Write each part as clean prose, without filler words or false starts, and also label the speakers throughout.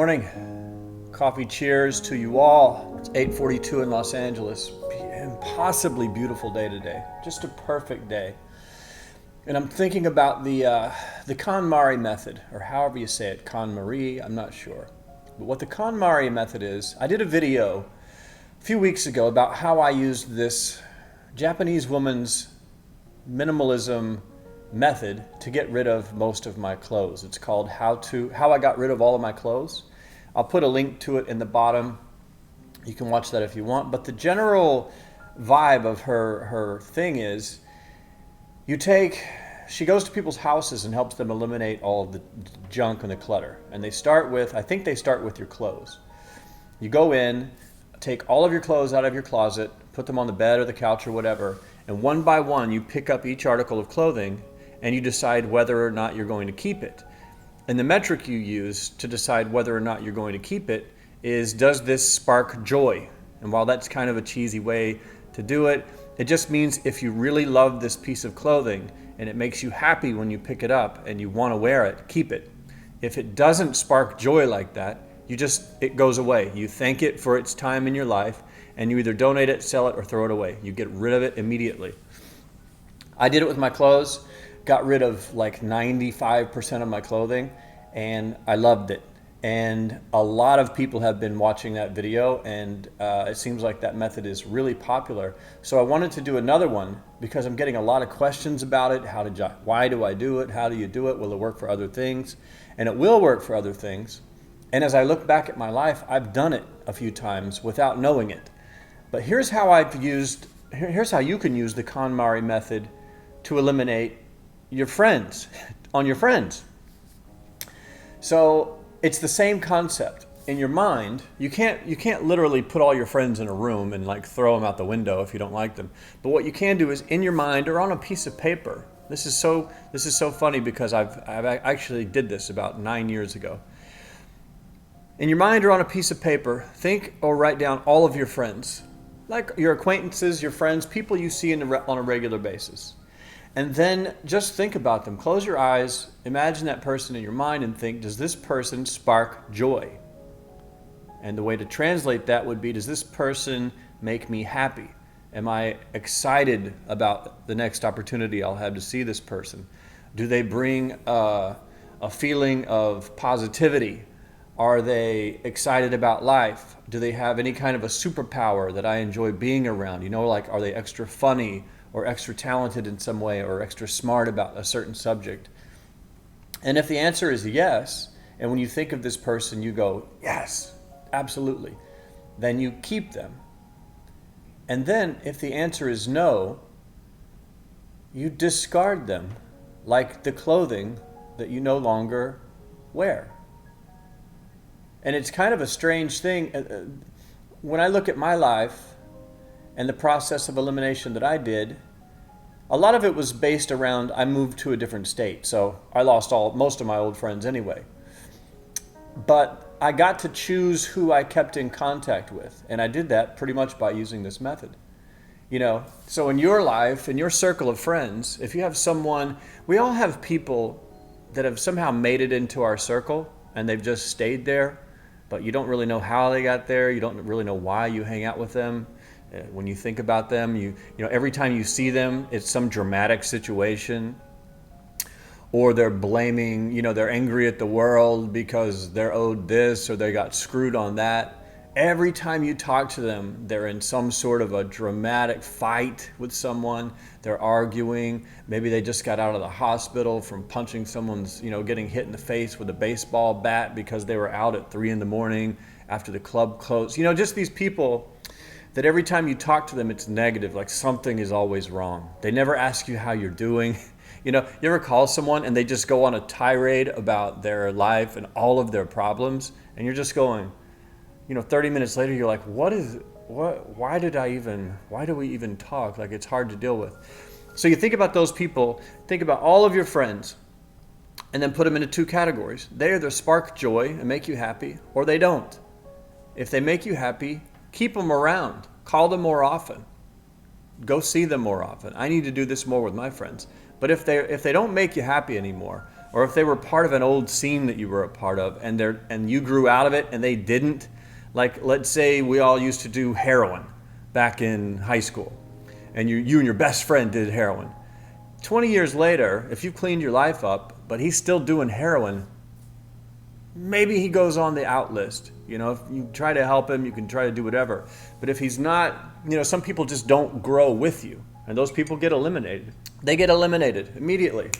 Speaker 1: morning. Coffee cheers to you all. It's 8:42 in Los Angeles. Impossibly beautiful day today. Just a perfect day. And I'm thinking about the KonMari method, or however you say it, KonMari, I'm not sure. But what the KonMari method is, I did a video a few weeks ago about how I used this Japanese woman's minimalism method to get rid of most of my clothes. It's called How I Got Rid of All of My Clothes. I'll put a link to it in the bottom. You can watch that if you want. But the general vibe of her thing is, she goes to people's houses and helps them eliminate all of the junk and the clutter. And I think they start with your clothes. You go in, take all of your clothes out of your closet, put them on the bed or the couch or whatever, and one by one you pick up each article of clothing and you decide whether or not you're going to keep it. And the metric you use to decide whether or not you're going to keep it is, does this spark joy? And while that's kind of a cheesy way to do it, it just means if you really love this piece of clothing and it makes you happy when you pick it up and you want to wear it, keep it. If it doesn't spark joy like that, it goes away. You thank it for its time in your life and you either donate it, sell it, or throw it away. You get rid of it immediately. I did it with my clothes. Got rid of like 95% of my clothing, and I loved it. And a lot of people have been watching that video, and it seems like that method is really popular. So I wanted to do another one because I'm getting a lot of questions about it. Why do I do it? How do you do it? Will it work for other things? And it will work for other things. And as I look back at my life, I've done it a few times without knowing it. But here's how you can use the KonMari method to eliminate your friends, on your friends. So it's the same concept. In your mind, you can't literally put all your friends in a room and like throw them out the window if you don't like them. But what you can do is in your mind or on a piece of paper. This is so funny because I've actually did this about 9 years ago. In your mind or on a piece of paper, think or write down all of your friends, like your acquaintances, your friends, people you see on a regular basis. And then just think about them. Close your eyes, imagine that person in your mind and think, does this person spark joy? And the way to translate that would be, does this person make me happy? Am I excited about the next opportunity I'll have to see this person? Do they bring a feeling of positivity? Are they excited about life? Do they have any kind of a superpower that I enjoy being around? Like, are they extra funny or extra talented in some way or extra smart about a certain subject? And if the answer is yes, and when you think of this person, you go, yes, absolutely, then you keep them. And then if the answer is no, you discard them like the clothing that you no longer wear. And it's kind of a strange thing. When I look at my life and the process of elimination that I did, a lot of it was based around I moved to a different state. So I lost most of my old friends anyway. But I got to choose who I kept in contact with. And I did that pretty much by using this method. So in your life, in your circle of friends, if you have someone, we all have people that have somehow made it into our circle and they've just stayed there, but you don't really know how they got there. You don't really know why you hang out with them. When you think about them, you know, every time you see them, it's some dramatic situation, or they're blaming, they're angry at the world because they're owed this or they got screwed on that. Every time you talk to them, they're in some sort of a dramatic fight with someone. They're arguing. Maybe they just got out of the hospital from punching someone's, getting hit in the face with a baseball bat because they were out at 3 a.m. after the club closed. Just these people that every time you talk to them, it's negative, like something is always wrong. They never ask you how you're doing. You ever call someone and they just go on a tirade about their life and all of their problems, and you're just going, 30 minutes later, you're like, why do we even talk? Like, it's hard to deal with. So you think about those people, think about all of your friends, and then put them into 2 categories. They either spark joy and make you happy, or they don't. If they make you happy, keep them around. Call them more often. Go see them more often. I need to do this more with my friends. But if they don't make you happy anymore, or if they were part of an old scene that you were a part of and you grew out of it and they didn't. Like, let's say we all used to do heroin back in high school, and you and your best friend did heroin. 20 years later, if you've cleaned your life up, but he's still doing heroin, maybe he goes on the out list. You know, if you try to help him, you can try to do whatever. But if he's not, you know, some people just don't grow with you, and those people get eliminated. They get eliminated immediately.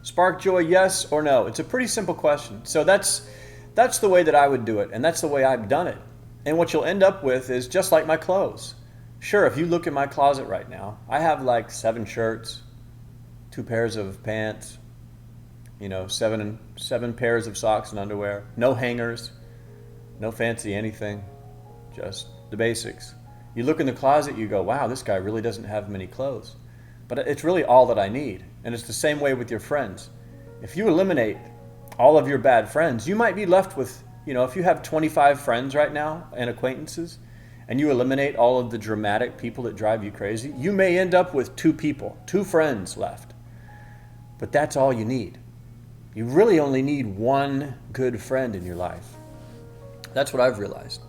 Speaker 1: Spark joy, yes or no? It's a pretty simple question. So that's the way that I would do it, and that's the way I've done it. And what you'll end up with is just like my clothes. Sure, if you look at my closet right now, I have like 7 shirts, 2 pairs of pants, you know, seven pairs of socks and underwear, no hangers, no fancy anything, just the basics. You look in the closet, you go, wow, this guy really doesn't have many clothes. But it's really all that I need. And it's the same way with your friends. If you eliminate all of your bad friends, you might be left with, you know, if you have 25 friends right now and acquaintances, and you eliminate all of the dramatic people that drive you crazy, you may end up with 2 people, 2 friends left. But that's all you need. You really only need 1 good friend in your life. That's what I've realized.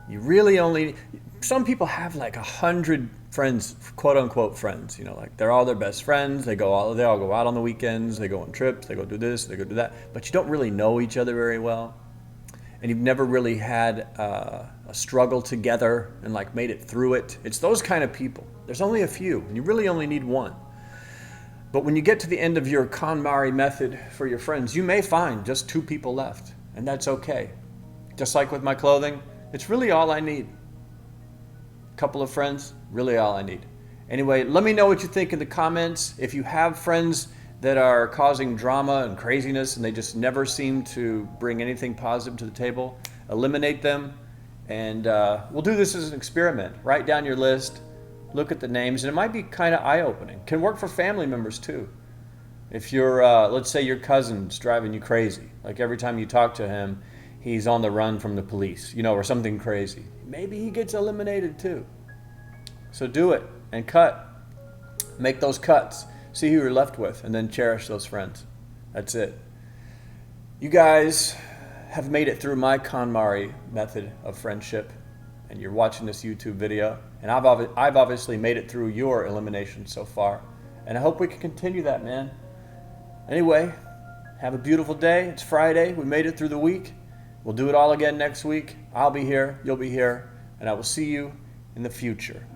Speaker 1: You really only, some people have like 100 friends, quote unquote friends, you know, like they're all their best friends. They all go out on the weekends, they go on trips, they go do this, they go do that, but you don't really know each other very well. And you've never really had a struggle together and like made it through it. It's those kind of people. There's only a few, and you really only need 1. But when you get to the end of your KonMari method for your friends, you may find just 2 people left, and that's okay. Just like with my clothing, it's really all I need. A couple of friends, really all I need. Anyway, let me know what you think in the comments. If you have friends that are causing drama and craziness and they just never seem to bring anything positive to the table, eliminate them. And we'll do this as an experiment. Write down your list, look at the names, and it might be kind of eye-opening. Can work for family members too. If you're, let's say your cousin's driving you crazy, like every time you talk to him, he's on the run from the police, you know, or something crazy. Maybe he gets eliminated too. So do it and cut. Make those cuts. See who you're left with, and then cherish those friends. That's it. You guys have made it through my KonMari method of friendship, and you're watching this YouTube video, and I've obviously made it through your elimination so far, and I hope we can continue that, man. Anyway, have a beautiful day. It's Friday. We made it through the week. We'll do it all again next week. I'll be here, you'll be here, and I will see you in the future.